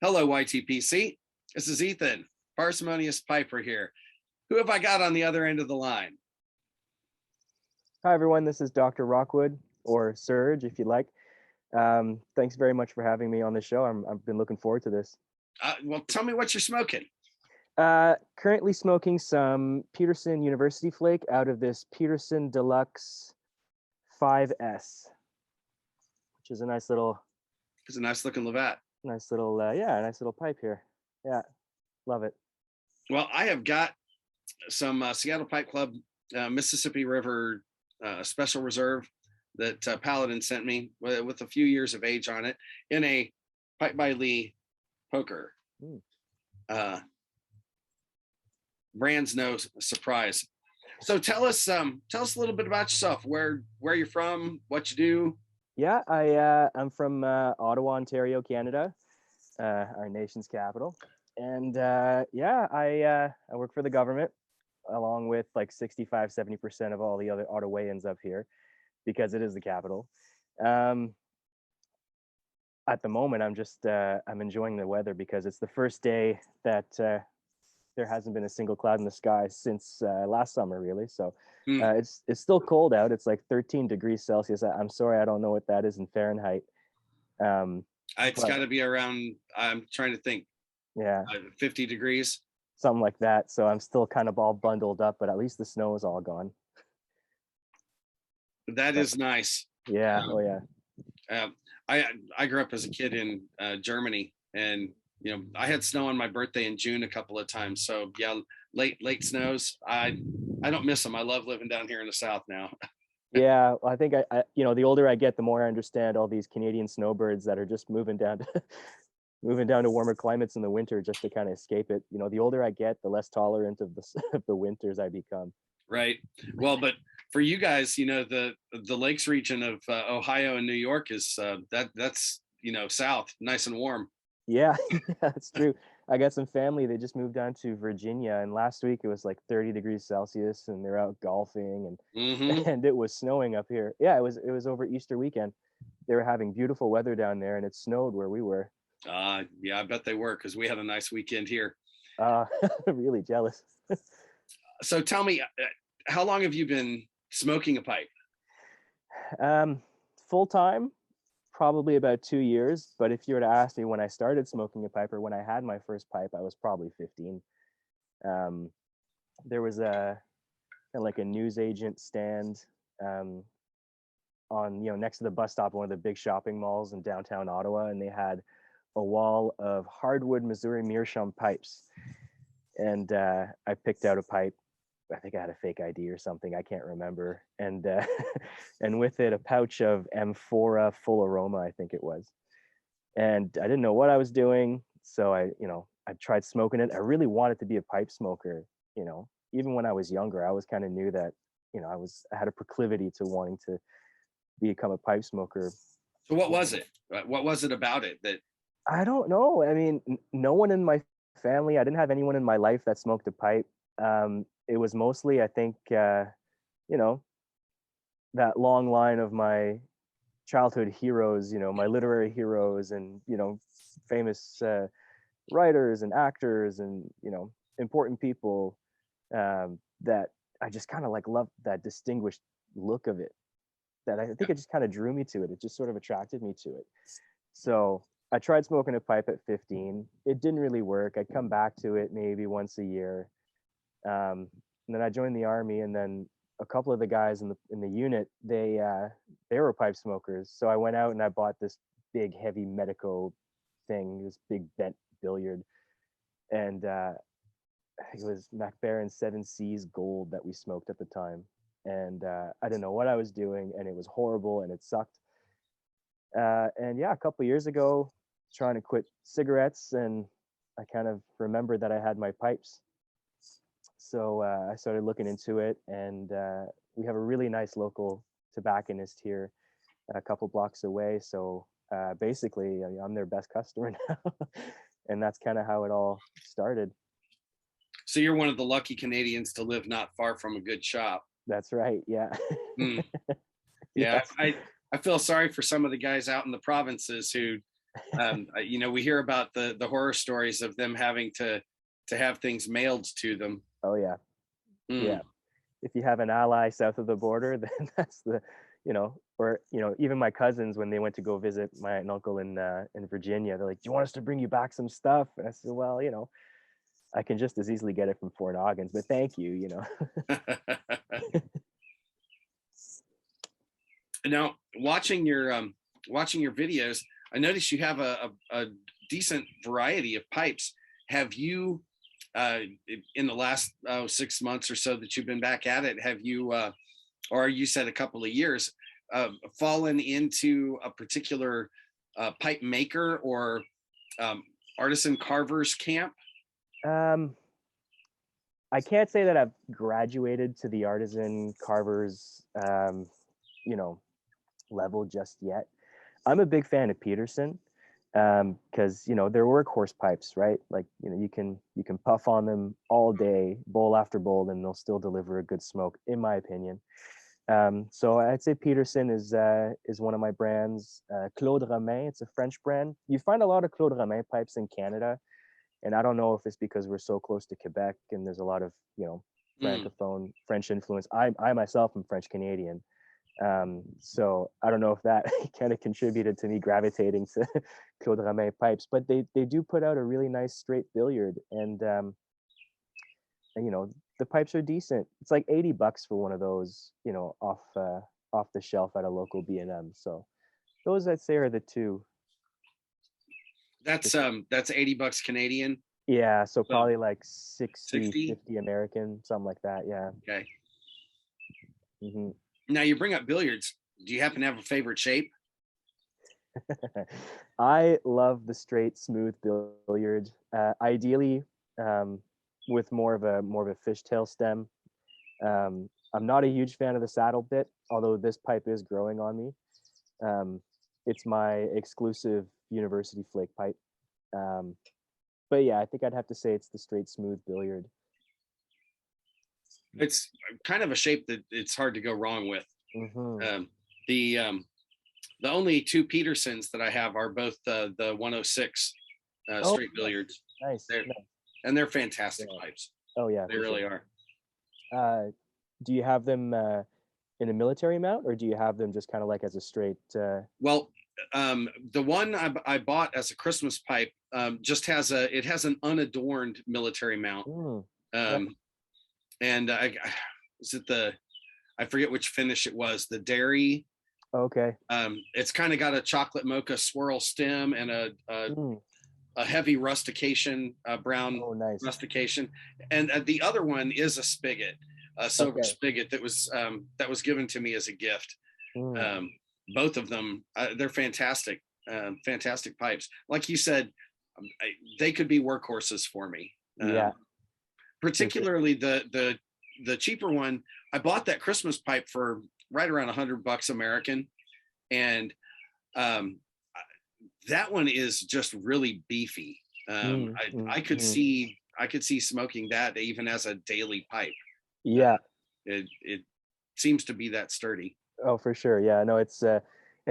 Hello, YTPC. This is Ethan, Parsimonious Piper here. Who have I got on the other end of the line? Hi, everyone. This is Dr. Rockwood, or Serge, if you like. Thanks very much for having me on the show. I've been looking forward to this. Well, tell me what you're smoking. Currently smoking some Peterson University Flake out of this Peterson Deluxe 5S, which is a nice little, It's a nice looking Lavat. nice little pipe here. Yeah, love it. Well, I have got some Seattle Pipe Club Mississippi River Special Reserve that Paladin sent me with a few years of age on it in a Pipe by Lee poker. Brand's no surprise. So tell us a little bit about yourself. Where you're from, what you do. Yeah, I'm from Ottawa, Ontario, Canada, our nation's capital, and I work for the government, along with like 65-70% of all the other Ottawaians up here, because it is the capital. At the moment, I'm enjoying the weather because it's the first day that there hasn't been a single cloud in the sky since last summer, really. So it's still cold out. It's like 13 degrees Celsius. I'm sorry, I don't know what that is in Fahrenheit. It's got to be around, I'm trying to think, 50 degrees. Something like that. So I'm still kind of all bundled up, but at least the snow is all gone. That is nice. Yeah. Oh yeah. I grew up as a kid in Germany, and I had snow on my birthday in June a couple of times. So yeah, late snows. I don't miss them. I love living down here in the South now. Yeah, I think I the older I get, the more I understand all these Canadian snowbirds that are just moving down to warmer climates in the winter just to kind of escape it. The older I get, the less tolerant of the winters I become. Right. Well, but for you guys, the lakes region of Ohio and New York is that's south, nice and warm. Yeah, that's true. I got some family. They just moved down to Virginia, and last week it was like 30 degrees Celsius, and they're out golfing, and it was snowing up here. Yeah, it was over Easter weekend. They were having beautiful weather down there, and it snowed where we were. Yeah, I bet they were, because we had a nice weekend here. Really jealous. So tell me, how long have you been smoking a pipe? Full time, probably about 2 years. But if you were to ask me when I started smoking a pipe or when I had my first pipe, I was probably 15. There was a kind of like a newsagent stand on next to the bus stop, one of the big shopping malls in downtown Ottawa, and they had a wall of hardwood Missouri meerschaum pipes. And I picked out a pipe. I think I had a fake ID or something. I can't remember. And and with it, a pouch of Amphora Full Aroma, I think it was. And I didn't know what I was doing, so I tried smoking it. I really wanted to be a pipe smoker. Even when I was younger, I was kind of knew that I had a proclivity to wanting to become a pipe smoker. So what was it? What was it about it that? I don't know. I mean, no one in my family. I didn't have anyone in my life that smoked a pipe. It was mostly, I think, that long line of my childhood heroes, my literary heroes, and famous writers and actors and important people that I just kind of like loved that distinguished look of it. That I think it just kind of drew me to it. It just sort of attracted me to it. So I tried smoking a pipe at 15. It didn't really work. I'd come back to it maybe once a year. And then I joined the army, and then a couple of the guys in the unit, they were pipe smokers. So I went out and I bought this big heavy Medico thing, this big bent billiard, and it was MacBaron 7Cs Gold that we smoked at the time. And I didn't know what I was doing, and it was horrible, and it sucked. And yeah, a couple of years ago, trying to quit cigarettes, and I kind of remembered that I had my pipes. So I started looking into it, and we have a really nice local tobacconist here a couple blocks away. So basically, I'm their best customer now. And that's kind of how it all started. So you're one of the lucky Canadians to live not far from a good shop. That's right. Yeah. Yeah. Yes. I feel sorry for some of the guys out in the provinces who We hear about the horror stories of them having to have things mailed to them. Oh yeah, yeah. Mm. If you have an ally south of the border, then that's the, or even my cousins when they went to go visit my aunt and uncle in Virginia, they're like, "Do you want us to bring you back some stuff?" And I said, "Well, I can just as easily get it from Fort Oggins, but thank you." Now, watching your videos, I noticed you have a decent variety of pipes. Have you, uh, in the last 6 months or so that you've been back at it, have you, or you said a couple of years, fallen into a particular pipe maker or um, artisan carvers camp? um I can't say that I've graduated to the artisan carvers you know level just yet. I'm a big fan of Peterson, because they're workhorse pipes, right? Like, you can puff on them all day, bowl after bowl, and they'll still deliver a good smoke, in my opinion. So I'd say Peterson is one of my brands. Claude Romain, it's a French brand. You find a lot of Claude Romain pipes in Canada, and I don't know if it's because we're so close to Quebec and there's a lot of Mm. francophone French influence. I myself am French Canadian, so I don't know if that kind of contributed to me gravitating to Claude Romain pipes, but they do put out a really nice straight billiard, and the pipes are decent. It's like $80 for one of those, off the shelf at a local B&M. So those I'd say are the two. That's $80 Canadian. Yeah, so So probably like 60, 60. 50 American, something like that. Yeah. Okay. hmm Now you bring up billiards. Do you happen to have a favorite shape? I love the straight, smooth billiard. Ideally, um, with more of a fishtail stem. I'm not a huge fan of the saddle bit, although this pipe is growing on me. Um, it's my exclusive university flake pipe. Um, but yeah, I think I'd have to say it's the straight, smooth billiard. It's kind of a shape that it's hard to go wrong with. hmm Um, the the only two Petersons that I have are both the 106 Oh, straight billiards. nice, They're nice. and they're fantastic Yeah. pipes. Oh yeah, They for sure. really are. Uh, do you have them in a military mount, or do you have them just kind of like as a straight? Well, the one I bought as a Christmas pipe just has an unadorned military mount. Mm, nice. Um, and is it I forget which finish it was, the dairy. Okay. It's kind of got a chocolate mocha swirl stem and Mm, a heavy rustication, brown oh, nice. rustication, and the other one is a spigot, a silver Okay. spigot that was given to me as a gift. Mm, Um, Both of them, they're fantastic, fantastic pipes. Like you said, they could be workhorses for me. yeah, for sure. Particularly the cheaper one. I bought that Christmas pipe for right around $100 American, and um, that one is just really beefy. Mm, mm, I could mm. see smoking that even as a daily pipe. Yeah. It seems to be that sturdy. Oh, for sure. Yeah. No, it's and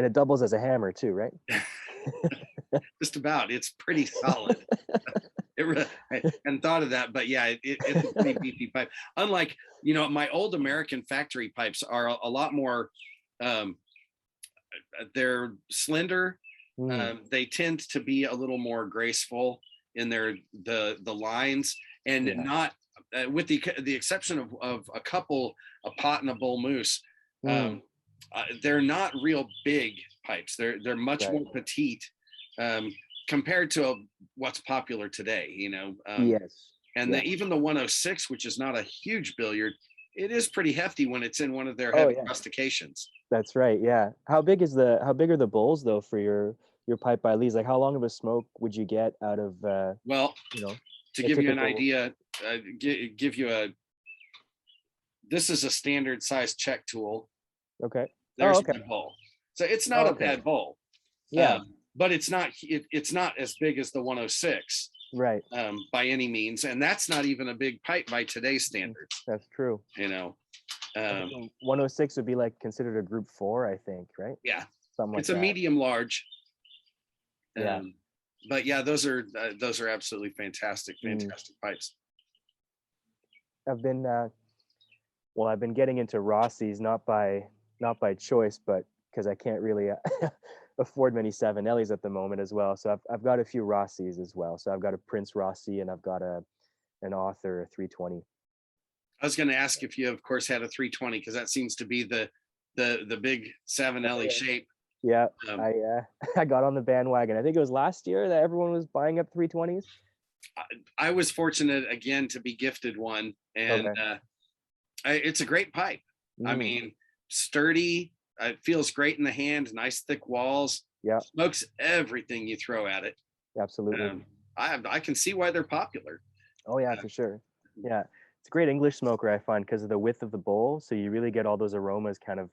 it doubles as a hammer too, right? Just about. It's pretty solid. I hadn't thought of that, but yeah, it's a pretty beefy pipe. Unlike my old American factory pipes are a lot more. Um, they're slender. Mm, They tend to be a little more graceful in the lines, and yeah. not with the exception of a couple, a pot and a bull moose. Mm, Um, they're not real big pipes. They're much right. more petite, um, compared to what's popular today. Yes. And Yeah. even the 106, which is not a huge billiard, it is pretty hefty when it's in one of their Oh heavy yeah. rustications. That's right. Yeah. How big are the bowls though for your pipe by leads? Like how long of a smoke would you get out of Well, you know, to a give you an typical? idea, give you this is a standard size check tool. Okay. Oh, There's okay. my bowl. So it's not Oh, a okay. bad bowl, Yeah. but it's not as big as the 106 Right. by any means, and that's not even a big pipe by today's standards. That's true. You know, I think um, the 106 would be like considered a group 4, I think, right? yeah, Something like it's a that. medium large. Yeah. But yeah, those are absolutely fantastic, fantastic pipes. I've been well, I've been getting into Rossi's not by choice, but because I can't really afford many Savinellis at the moment as well. So I've got a few Rossi's as well. So I've got a Prince Rossi and I've got an Author 320. I was going to ask if you, of course, had a 320 because that seems to be the big Savinelli shape. Yeah, I I got on the bandwagon. I think it was last year that everyone was buying up 320s. I was fortunate again to be gifted one, and Okay. it's a great pipe. I mean, sturdy. It feels great in the hand. Nice thick walls. Yeah, Smokes everything you throw at it. absolutely. I can see why they're popular. Oh yeah, for sure. Yeah, it's a great English smoker, I find, because of the width of the bowl. So you really get all those aromas kind of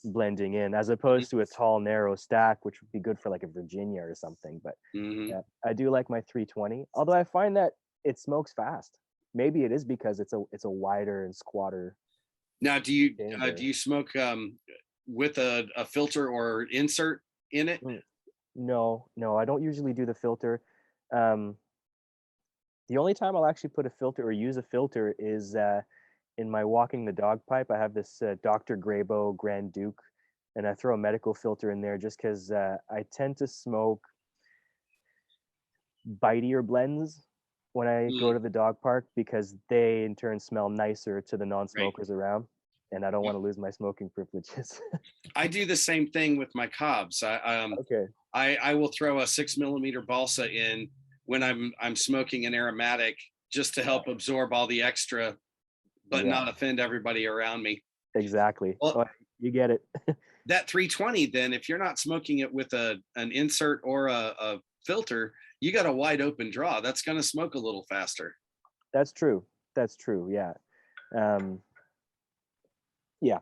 blending in, as opposed to a tall, narrow stack, which would be good for like a Virginia or something. But Mm-hmm. yeah, I do like my 320. Although I find that it smokes fast. Maybe it is because it's a wider and squatter Now, chamber. do you smoke with a filter or insert in it? No, no, I don't usually do the filter. Um, the only time I'll actually put a filter or use a filter is in my walking the dog pipe. I have this Dr. Grabo Grand Duke, and I throw a medical filter in there just because I tend to smoke bitier blends when I go to the dog park because they in turn smell nicer to the Right. non-smokers around, and I don't want to lose my smoking privileges. I do the same thing with my cobs. Okay. I will throw a 6 millimeter balsa in when I'm smoking an aromatic just to help absorb all the extra, but Yeah, not offend everybody around me. exactly. Well, Oh, you get it. that 320, then, if you're not smoking it with an insert or a filter, you got a wide open draw. That's going to smoke a little faster. That's true. That's true. Yeah. Um, yeah.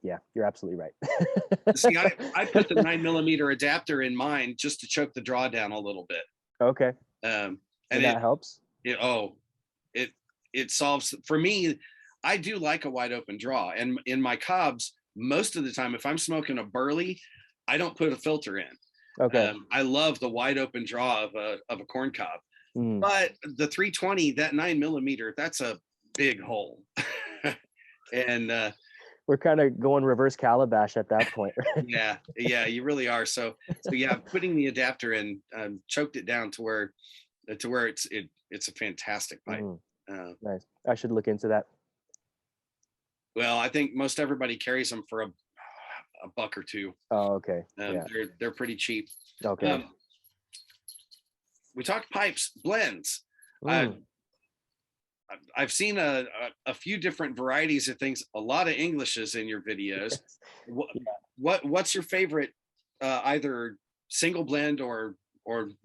Yeah, you're absolutely right. See, I put the 9 millimeter adapter in mine just to choke the draw down a little bit. Okay. And that helps. It it solves for me. I do like a wide open draw, and in my cobs, most of the time, if I'm smoking a burley, I don't put a filter in. Okay. I love the wide open draw of a corn cob, Mm. but the 320, that 9 millimeter, that's a big hole. And we're kind of going reverse calabash at that point. yeah, you really are. So yeah, putting the adapter in choked it down to where it's a fantastic pipe. Nice. I should look into that. Well, I think most everybody carries them for a buck or two. Oh, okay. Yeah. They're pretty cheap. Okay. We talked pipes, blends. I've seen a few different varieties of things. A lot of Englishes in your videos. What's your favorite, either single blend or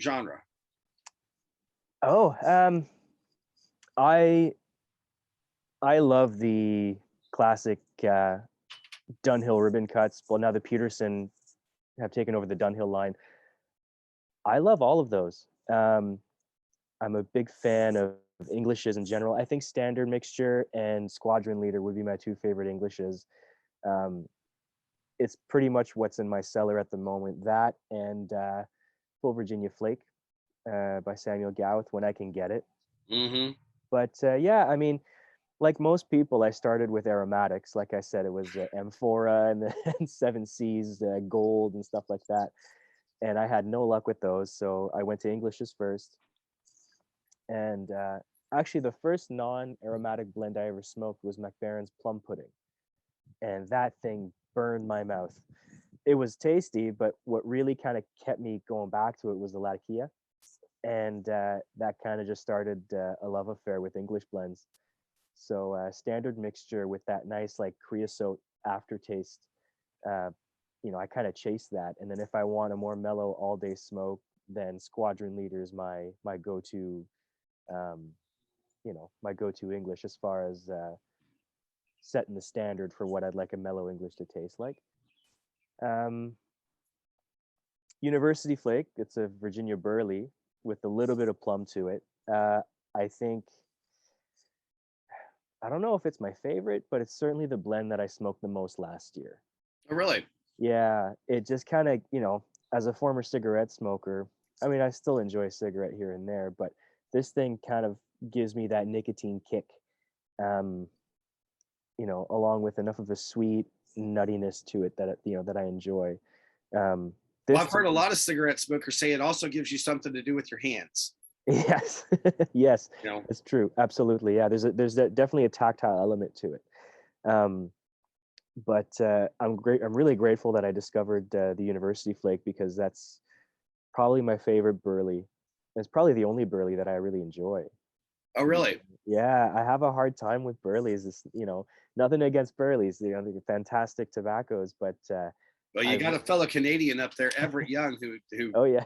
genre? Oh, I love the classic Dunhill ribbon cuts. Well, now the Peterson have taken over the Dunhill line. I love all of those. I'm a big fan of Englishes in general. I think Standard Mixture and Squadron Leader would be my two favorite Englishes. It's pretty much what's in my cellar at the moment. That and Full Virginia Flake by Samuel Gowith when I can get it. Mm-hmm. But yeah, I mean, like most people, I started with aromatics. Like I said, it was Amphora and the Seven Seas Gold and stuff like that. And I had no luck with those. So I went to Englishes first. And actually, the first non-aromatic blend I ever smoked was McBaron's Plum Pudding. And that thing burned my mouth. It was tasty, but what really kind of kept me going back to it was the Latakia. And that kind of just started a love affair with English blends. So Standard Mixture with that nice like creosote aftertaste, I kind of chase that. And then if I want a more mellow all day smoke, then Squadron Leader is my go-to, my go-to English as far as setting the standard for what I'd like a mellow English to taste like. University Flake, it's a Virginia Burley with a little bit of plum to it. I think, I don't know if it's my favorite, but it's certainly the blend that I smoked the most last year. Oh, really? Yeah, it just kind of, as a former cigarette smoker, I mean, I still enjoy a cigarette here and there, but this thing kind of gives me that nicotine kick, um, along with enough of a sweet nuttiness to it that that I enjoy. Um, Well, this I've to heard a me, lot of cigarette smokers say it also gives you something to do with your hands. yes, yes, You know, it's true, absolutely. Yeah, definitely a tactile element to it. Um, but I'm really grateful that I discovered the University Flake, because that's probably my favorite burley. It's probably the only burley that I really enjoy. oh To be really? Yeah, I have a hard time with burleys. Nothing against burleys. They're fantastic tobaccos, but Well, I you got re- a fellow Canadian up there, Everett Young, who oh yeah,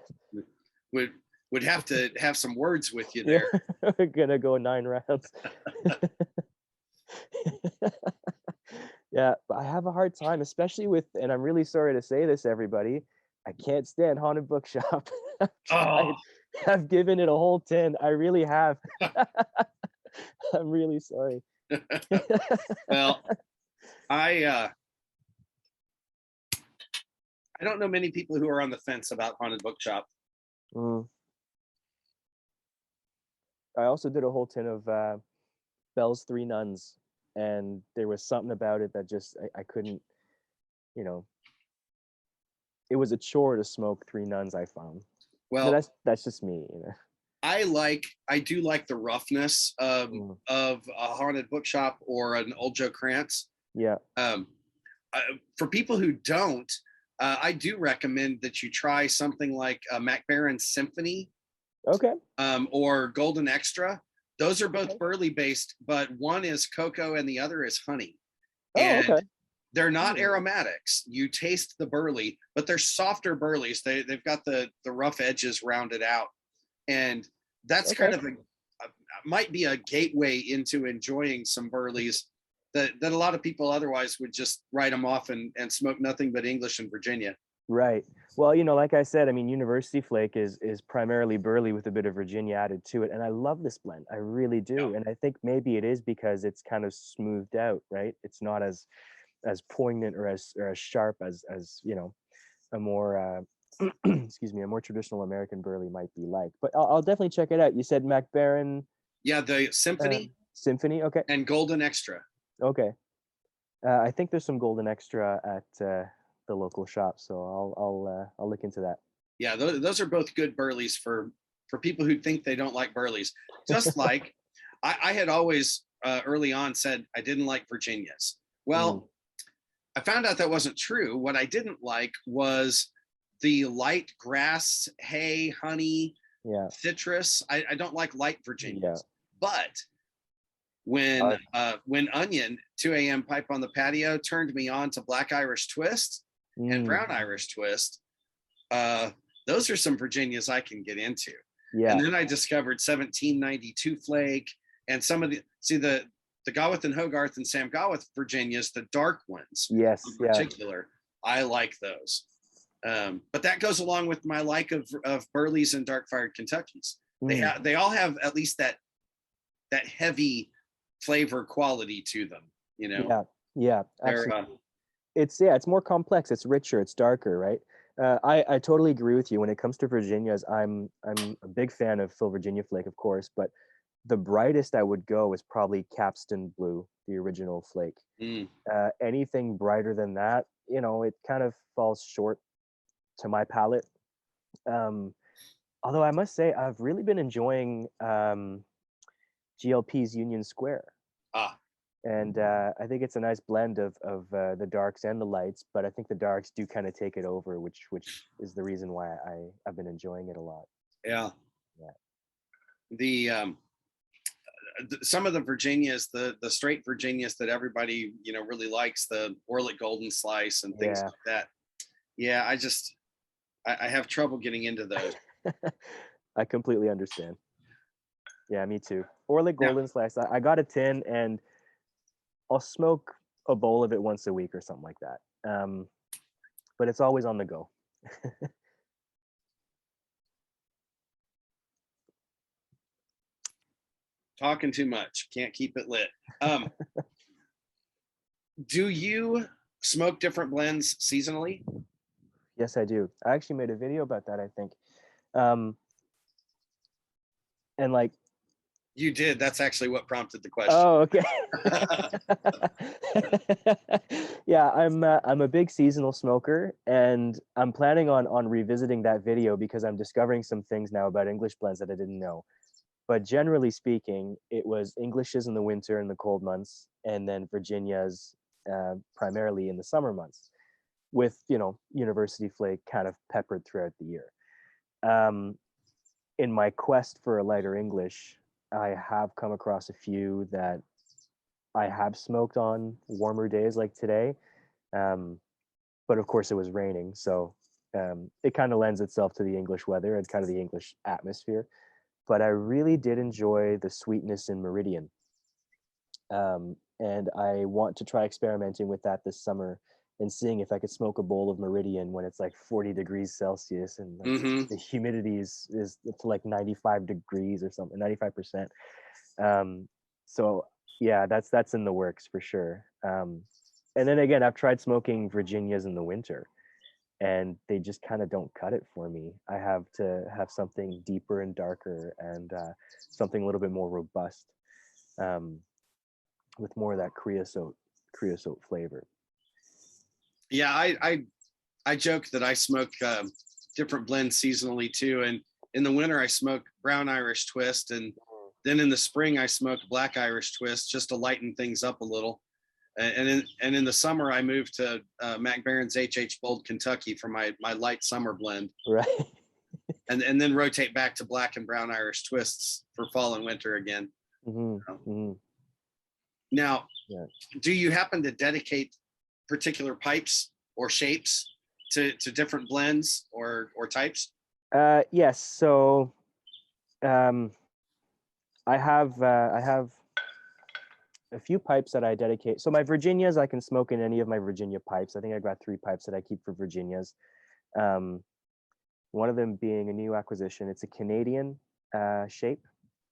would would have to have some words with you yeah, there. we're gonna go 9 rounds. Yeah, but I have a hard time, especially with, and I'm really sorry to say this, everybody, I can't stand haunted bookshop. I've Oh, tried. I've given it a whole 10. I really have. I'm really sorry. well, I I don't know many people who are on the fence about haunted bookshop. Mm. I also did a whole 10 of Bell's Three Nuns, and there was something about it that just I couldn't, you know, it was a chore to smoke Three Nuns, I found. But Well, that's just me. I do like the roughness Mm. of a haunted bookshop or an old Joe Krantz. Yeah. Um, for people who don't, I do recommend that you try something like Mac Barron's Symphony Okay. or Golden Extra. Those are both Okay. burley based, but one is cocoa and the other is honey. Oh, And okay. they're not Mm. aromatics. You taste the burley, but they're softer burleys. They've got the rough edges rounded out, and that's Okay. kind of might be a gateway into enjoying some burleys that a lot of people otherwise would just write them off and smoke nothing but English in Virginia. Right. Well, like I said, I mean, University Flake is primarily burley with a bit of Virginia added to it, and I love this blend. I really Yeah. do, and I think maybe it is because it's kind of smoothed out, right? It's not as poignant or as sharp as a more excuse me, a more traditional American burley might be like. But I'll definitely check it out. You said Mac Barron Yeah, the Symphony Symphony. Okay. and Golden Extra. Okay. I think there's some golden extra at the local shop, so I'll look into that. Yeah, those are both good burleys for people who think they don't like burleys. Just like I had always early on said I didn't like Virginias. Mm, Well, I found out that wasn't true. What I didn't like was the light grass, hay, honey, yeah. citrus. I don't like light Yeah. Virginias. But Uh, when Onion 2 a.m. pipe on the patio turned me on to Black Irish Twist and mm, Brown Irish Twist, uh, those are some Virginias I can get into. And yeah. then I discovered 1792 Flake and some of the Gawath and Hogarth and Sam Gawath Virginias, the dark ones Yes. in Yeah. particular. I like those. But that goes along with my like of Burleys and dark fired Kentuckies. Mm, They all have at least that heavy flavor quality to them. You know, yeah. Yeah. they're Absolutely. It's more complex. It's richer. It's darker, right? I totally agree with you when it comes to Virginias. I'm a big fan of Phil Virginia Flake, of course, but the brightest I would go is probably Capstan Blue, the original Flake. mm, Anything brighter than that, it kind of falls short to my palate. Um, Although I must say, I've really been enjoying GLP's Union Square, ah and I think it's a nice blend of the darks and the lights. But I think the darks do kind of take it over, which is the reason why I've been enjoying it a lot. yeah. Yeah. The some of the Virginias, the straight Virginias that everybody really likes, the Orlick Golden Slice and things Yeah. like that. Yeah, I have trouble getting into those. I completely understand. Yeah, me too. Or like Now, Golden Slice. I got a tin, and I'll smoke a bowl of it once a week or something like that. But it's always on the go. talking too much, can't keep it lit. Um, do you smoke different blends seasonally? Yes, I do. I actually made a video about that, I think. Um, and like, You did. That's actually what prompted the question. oh, okay. Yeah, I'm a big seasonal smoker, and I'm planning on revisiting that video because I'm discovering some things now about English blends that I didn't know. But generally speaking, it was Englishes in the winter and the cold months, and then Virginias primarily in the summer months, with University Flake kind of peppered throughout the year. Um, in my quest for a lighter English, I have come across a few that I have smoked on warmer days like today. Um, but of course, it was raining, so it kind of lends itself to the English weather and kind of the English atmosphere. But I really did enjoy the sweetness in Meridian. And I want to try experimenting with that this summer and seeing if I could smoke a bowl of Meridian when it's like 40 degrees Celsius and like Hmm. the humidity is to like 95 degrees or something, 95%. Um, so yeah, that's in the works for sure. And then again, I've tried smoking Virginias in the winter, and they just kind of don't cut it for me. I have to have something deeper and darker, and something a little bit more robust, um, with more of that creosote flavor. Yeah, I joke that I smoke different blends seasonally too, and in the winter I smoke brown Irish twist, and then in the spring I smoke black Irish twist just to lighten things up a little. And in the summer I moved to Mac Barron's HH Bold Kentucky for my light summer blend, Right. and then rotate back to black and brown Irish twists for fall and winter again. Hmm. Hmm. Now, Yeah. do you happen to dedicate particular pipes or shapes to different blends or types? Yes. So um, I have a few pipes that I dedicate. So my Virginias, I can smoke in any of my Virginia pipes. I think I've got 3 pipes that I keep for Virginias. Um, one of them being a new acquisition. It's a Canadian shape,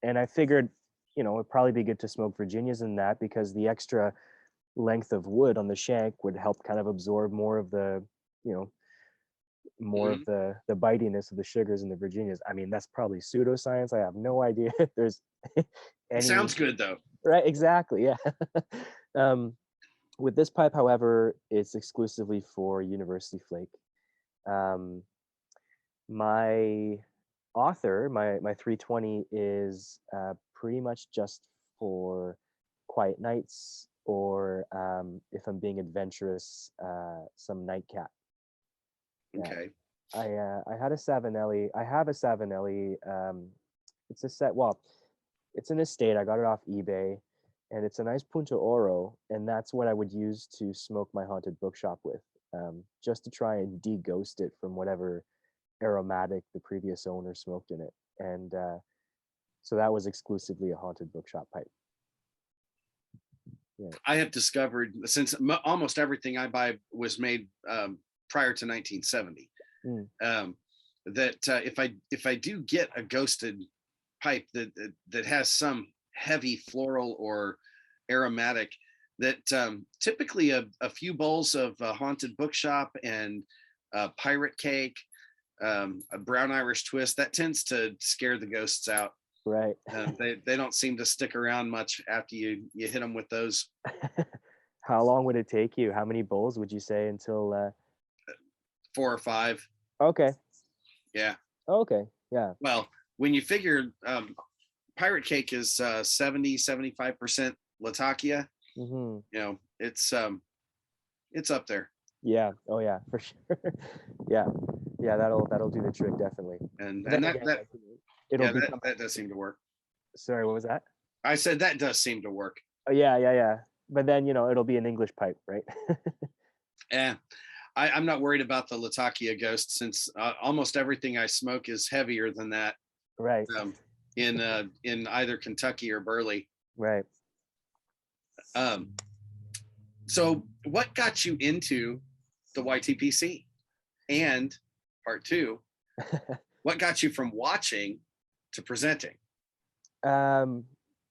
and I figured, it'd probably be good to smoke Virginias in that because the extra length of wood on the shank would help kind of absorb more of the, you know, more of Mhm. the bitiness of the sugars in the Virginias. I mean, that's probably pseudoscience. I have no idea if there's It any. sounds good though. Right, exactly, yeah. um, with this pipe, however, it's exclusively for University Flake. Um, my my 320 is pretty much just for quiet nights, or if I'm being adventurous, some nightcap. Yeah, Okay. I had a Savinelli. I have a Savinelli. It's a set. Well, it's an estate. I got it off eBay, and it's a nice Punto Oro, and that's what I would use to smoke my haunted bookshop with, just to try and de-ghost it from whatever aromatic the previous owner smoked in it. And so that was exclusively a haunted bookshop pipe. Yeah. I have discovered since almost everything I buy was made prior to 1970, Mm, um, that if I do get a ghosted pipe that has some heavy floral or aromatic, that typically a few bowls of haunted bookshop and pirate cake, a brown Irish twist, that tends to scare the ghosts out. right. They don't seem to stick around much after you hit them with those. How long would it take you? How many bowls would you say until? 4 or 5. Okay. Yeah. Okay. Yeah. Well, when you figure pirate cake is 70-75% Latakia, Hmm. it's up there. Yeah. Oh yeah, for sure. Yeah. Yeah. That'll do the trick definitely. and But and then that again, that like, it'll yeah, that become. that does seem to work. Sorry, what was that? I said that does seem to work. Oh yeah, yeah, yeah. But then it'll be an English pipe, right? Yeah. I'm not worried about the Latakia ghost, since almost everything I smoke is heavier than that, Right. um, in either Kentucky or Burley. Right. Um, so what got you into the YTPC? And part two, what got you from watching to presenting? um.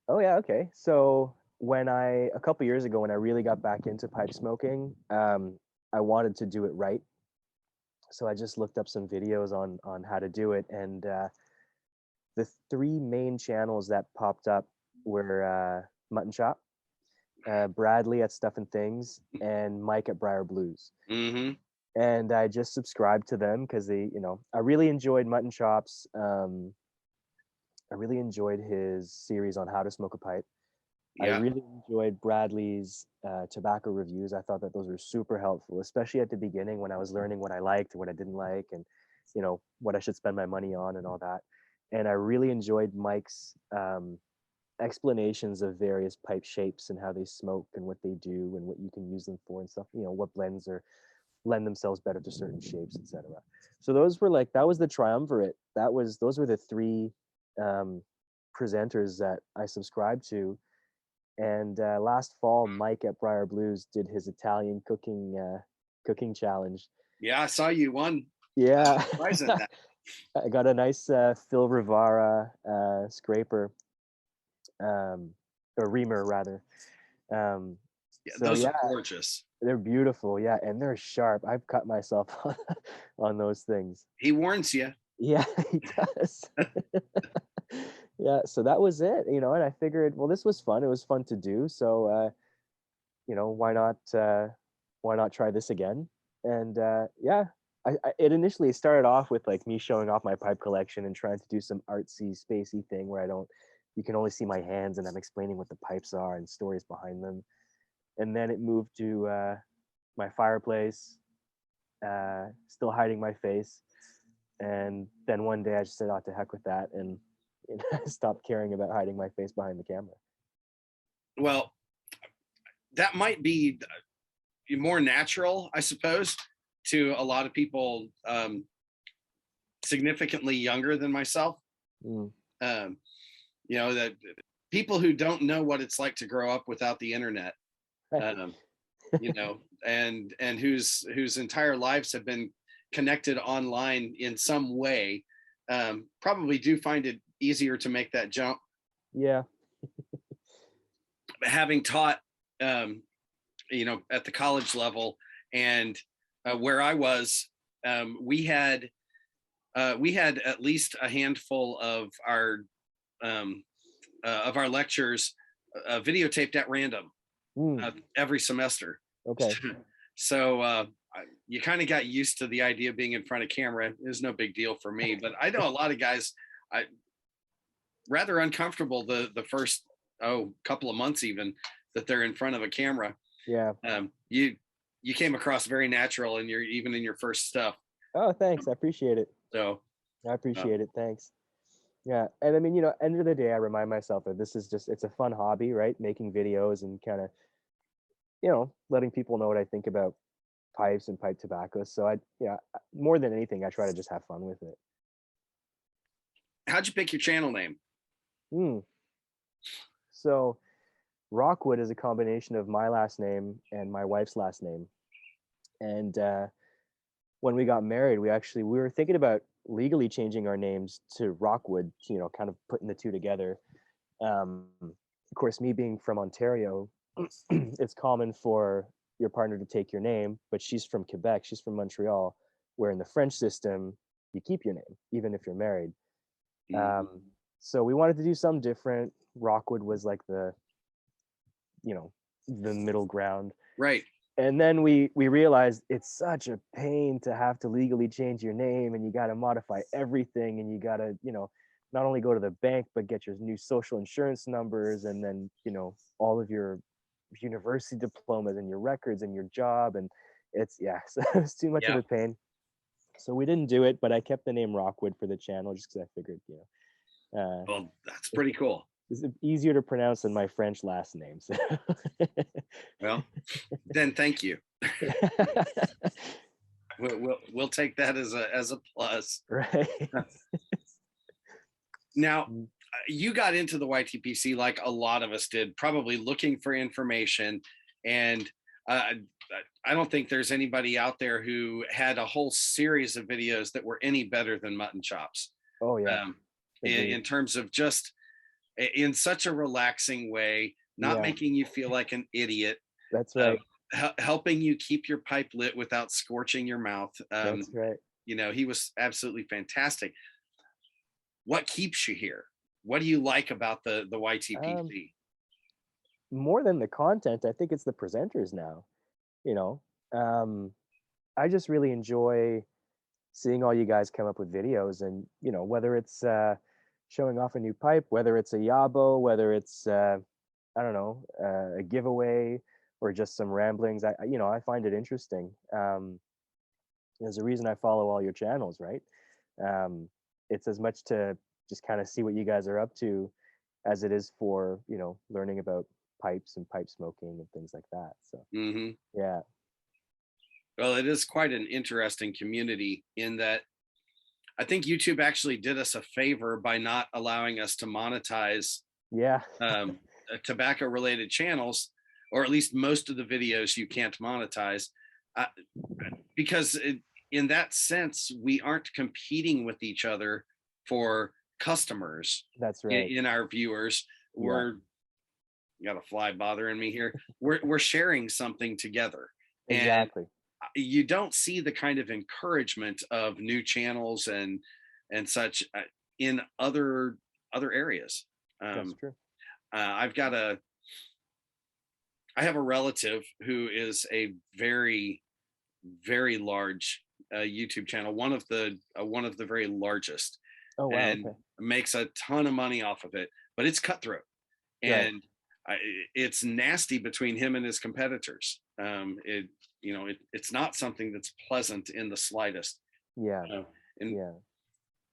Oh yeah. Okay. So a couple years ago when I really got back into pipe smoking, I wanted to do it right. So I just looked up some videos on how to do it, and the three main channels that popped up were Mutton Chop, Bradley at Stuff and Things, and Mike at Briar Blues. Mm-hmm. And I just subscribed to them because they, I really enjoyed Mutton Chops. I really enjoyed his series on how to smoke a pipe. I Yeah. really enjoyed Bradley's tobacco reviews. I thought that those were super helpful, especially at the beginning when I was learning what I liked and what I didn't like, and what I should spend my money on and all that. And I really enjoyed Mike's explanations of various pipe shapes and how they smoke and what they do and what you can use them for and stuff. What blends are lend themselves better to certain shapes, etc. So those were that was the triumvirate. Those were the three presenters that I subscribed to. And last fall, Mike at Briar Blues did his Italian cooking challenge. Yeah, I saw you won. Yeah, Prize at that. I got a nice Phil Rivara scraper, or reamer rather. Yeah, So those yeah, are gorgeous. they're beautiful. Yeah, and they're sharp. I've cut myself on those things. He warns you. Yeah, he does. Yeah, so that was it, and I figured, well, this was fun. It was fun to do. So, why not try this again? And yeah, it initially started off with like me showing off my pipe collection and trying to do some artsy, spacey thing where you can only see my hands and I'm explaining what the pipes are and stories behind them. And then it moved to my fireplace, still hiding my face. And then one day I just said, "Oh, to heck with that," and stopped caring about hiding my face behind the camera. Well, that might be more natural, I suppose, to a lot of people significantly younger than myself. Mm. That people who don't know what it's like to grow up without the internet, um, and whose entire lives have been connected online in some way, probably do find it easier to make that jump. Yeah. Having taught, at the college level, and where I was, we had at least a handful of our lectures videotaped at random every semester. Okay. So you kind of got used to the idea of being in front of camera. It was no big deal for me, but I know a lot of guys, rather uncomfortable the first couple of months even that they're in front of a camera. Yeah. You came across very natural in your first stuff. Oh, thanks. I appreciate it. So I appreciate it. Thanks. Yeah. And I mean, end of the day, I remind myself that this is it's a fun hobby, right? Making videos and kind of, letting people know what I think about pipes and pipe tobacco. So more than anything, I try to just have fun with it. How'd you pick your channel name? So Rockwood is a combination of my last name and my wife's last name. And when we got married, we were thinking about legally changing our names to Rockwood, kind of putting the two together. Of course, me being from Ontario, it's common for your partner to take your name, but she's from Quebec, she's from Montreal, where in the French system, you keep your name, even if you're married. So we wanted to do something different. Rockwood was like the middle ground. Right. And then we realized it's such a pain to have to legally change your name, and you got to modify everything, and you got to, not only go to the bank, but get your new social insurance numbers, and then, all of your university diplomas and your records and your job. And so it's too much of a pain. So we didn't do it, but I kept the name Rockwood for the channel just because I figured, well, that's pretty cool. It's easier to pronounce than my French last name. So. Well, then thank you. We'll take that as a plus. Right. Now, you got into the YTPC like a lot of us did, probably looking for information. And I don't think there's anybody out there who had a whole series of videos that were any better than Mutton Chops. Oh, yeah. In terms of just in such a relaxing way, not making you feel like an idiot. That's right. helping you keep your pipe lit without scorching your mouth. That's right. You know, he was absolutely fantastic. What keeps you here? What do you like about the Um, YTPC? More than the content, I think it's the presenters now. You know, um, I just really enjoy seeing all you guys come up with videos, and whether it's showing off a new pipe, whether it's a yabo, whether it's I don't know, a giveaway, or just some ramblings. I find it interesting. There's a reason I follow all your channels, right? um, it's as much to just kind of see what you guys are up to as it is for learning about pipes and pipe smoking and things like that. So Hmm. yeah. Well, it is quite an interesting community in that I think YouTube actually did us a favor by not allowing us to monetize Yeah. tobacco related channels, or at least most of the videos you can't monetize, uh, because in that sense, we aren't competing with each other for customers That's right. in our viewers. Yeah, We're got a fly bothering me here. We're sharing something together. And exactly. you don't see the kind of encouragement of new channels and such in other areas. That's Um, true. I've got I have a relative who is a very large YouTube channel, one of the very largest, Oh wow, and okay. makes a ton of money off of it. But it's cutthroat, Right. and it's nasty between him and his competitors. It's not something that's pleasant in the slightest. Yeah. Uh, and Yeah.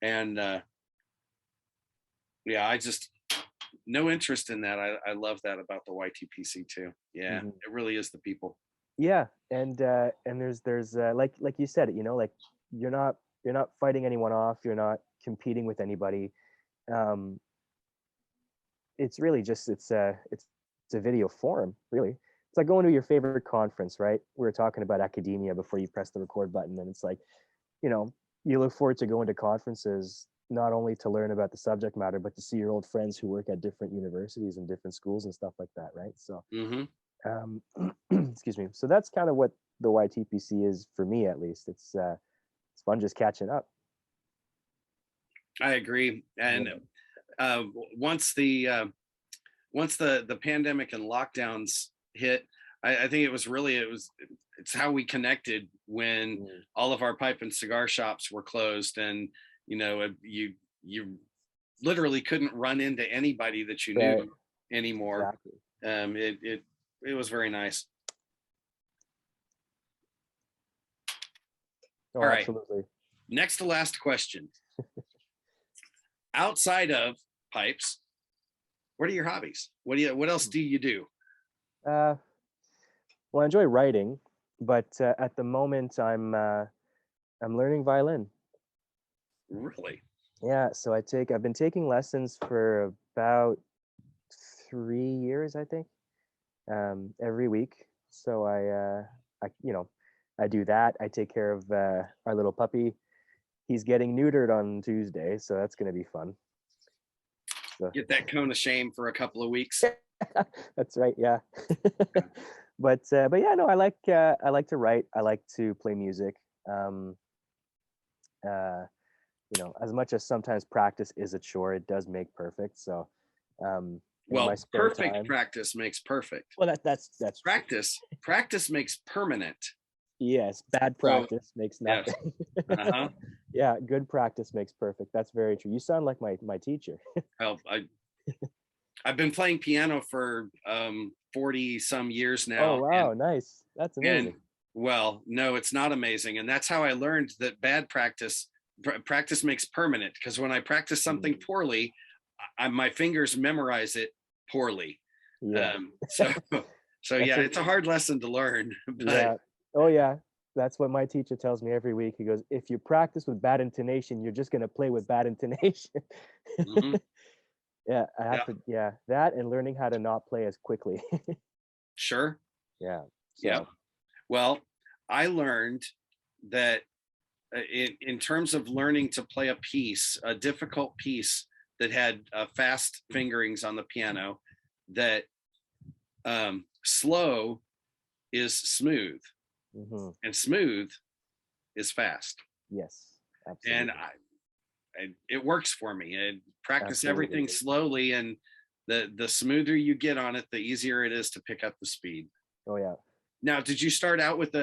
and yeah, I just no interest in that. I love that about the YTPC too. Yeah, Hmm. it really is the people. Yeah, and there's like you said, like you're not fighting anyone off, you're not competing with anybody. um it's really just it's a video forum, really. It's like going to your favorite conference, right? We were talking about academia before you press the record button, and it's like, you know you look forward to going to conferences not only to learn about the subject matter, but to see your old friends who work at different universities and different schools and stuff like that, right? So Hmm. um excuse me. So that's kind of what the YTPC is for me, at least. It's fun just catching up. I agree. And Yeah. uh, once the pandemic and lockdowns hit, I think it's how we connected when Mm, all of our pipe and cigar shops were closed, and you literally couldn't run into anybody that you right. knew anymore. Exactly. It was very nice. Oh, All right, absolutely. next to last question. Outside of pipes, what are your hobbies? What else do you do? uh well, I enjoy writing, but at the moment I'm learning violin. Really? Yeah, so I've been taking lessons for about 3 years, I think, every week. So I do that. I take care of our little puppy. He's getting neutered on Tuesday, so that's gonna be fun. So Get that cone of shame for a couple of weeks. that's right, yeah. But yeah, no, I like to write. I like to play music. Um, uh, as much as sometimes practice is a chore, it does make perfect. So in my Well, spare perfect time, practice makes perfect. well, that's true. Practice makes permanent. Yes, bad So practice makes yes. nothing. Uh-huh. Yeah, good practice makes perfect. That's very true. You sound like my teacher. Well, I've been playing piano for 40 some years Oh now, wow, nice. That's and amazing. well, no, it's not amazing, and that's how I learned that bad practice makes permanent, because when I practice something Mm, poorly, my fingers memorize it poorly. yeah. So so That's yeah, a it's a hard lesson to learn, but Yeah. Oh yeah. That's what my teacher tells me every week. He goes, if you practice with bad intonation, you're just gonna play with bad intonation. mhm, Yeah, I have yeah, to, yeah, that and learning how to not play as quickly. sure, Yeah. yep. So Well, I learned that in terms of learning to play a piece, a difficult piece that had fast fingerings on the piano, that slow is smooth, Hmm. and smooth is fast. Yes, And absolutely. it works for me. I practice everything Absolutely. slowly, and the smoother you get on it, the easier it is to pick up the speed. Oh yeah. Now, did you start out with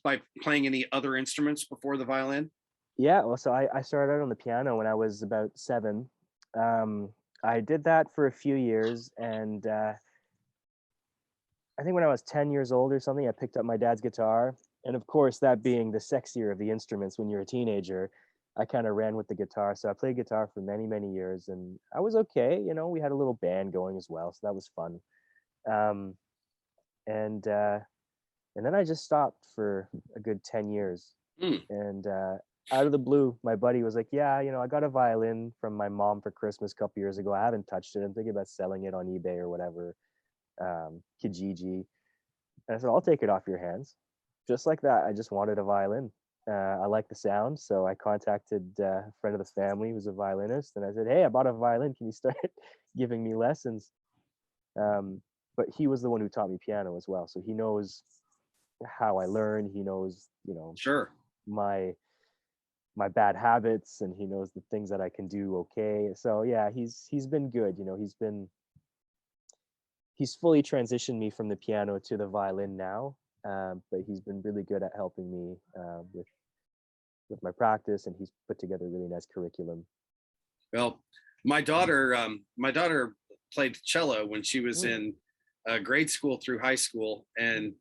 by playing any other instruments before the violin? Yeah, well, so I started out on the piano when I was about 7. Um, I did that for a few years, and I think when I was 10 years old or something, I picked up my dad's guitar. And of course, that being the sexier of the instruments when you're a teenager, I kind of ran with the guitar. So I played guitar for many, many years, and I was okay. We had a little band going as well, so that was fun. Um, and and then I just stopped for a good 10 years. Hmm. And out of the blue, my buddy was like, "Yeah, I got a violin from my mom for Christmas a couple years ago. I haven't touched it. I'm thinking about selling it on eBay or whatever, Kijiji." And I said, "I'll take it off your hands." Just like that, I just wanted a violin. I like the sound, so I contacted a friend of the family who's a violinist, and I said, "Hey, I bought a violin. Can you start giving me lessons?" Um, but he was the one who taught me piano as well, so he knows how I learn. He knows, Sure. my my bad habits, and he knows the things that I can do okay. So yeah, he's been good. He's fully transitioned me from the piano to the violin now, but he's been really good at helping me with my practice, and he's put together a really nice curriculum. Well, my daughter played cello when she was Mm, in grade school through high school, and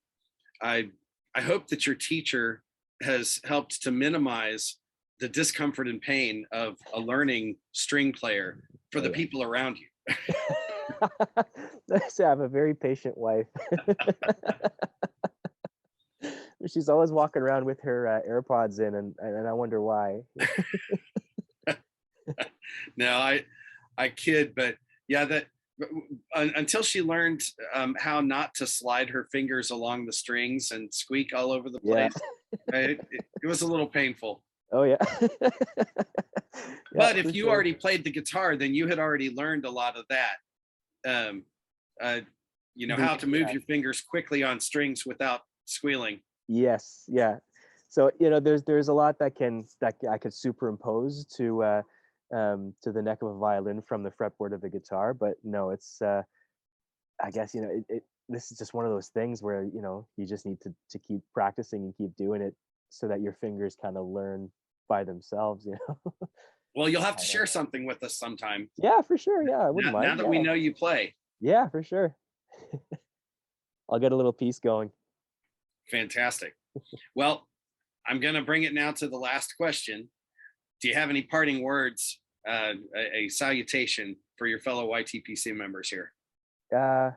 I I hope that your teacher has helped to minimize the discomfort and pain of a learning string player for oh the yeah. people around you. I have a very patient wife. She's always walking around with her AirPods in, and I wonder why. No, I kid, but yeah, that until she learned how not to slide her fingers along the strings and squeak all over the Yeah. place, it was a little painful. Oh yeah. Yeah, But for if you sure. already played the guitar, then you had already learned a lot of that. Um, uh, how to move Yeah. your fingers quickly on strings without squealing. Yes, yeah. So, there's a lot that I could superimpose to the neck of a violin from the fretboard of the guitar, but no, it's I guess, this is just one of those things where, you just need to keep practicing and keep doing it so that your fingers kind of learn by themselves. Well, you'll have to I share know. something with us sometime. Yeah, for sure. Yeah, I wouldn't Now mind. that we Yeah. know you play, Yeah, for sure. I'll get a little piece going. fantastic. Well, I'm going to bring it now to the last question. Do you have any parting words, a salutation for your fellow YTPC members here? Uh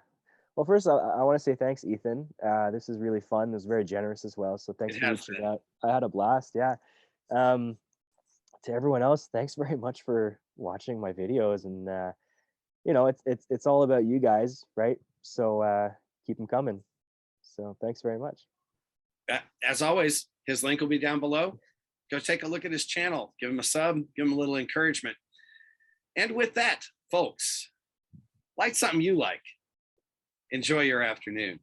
Well, first, I want to say thanks, Ethan. This is really fun. It was very generous as well. So thanks It for has reaching been. out. I had a blast. Yeah. Um, to everyone else, thanks very much for watching my videos. And it's all about you guys, right? So keep them coming. So thanks very much. As always, his link will be down below. Go take a look at his channel, give him a sub, give him a little encouragement. And with that, folks, light something you like. Enjoy your afternoon.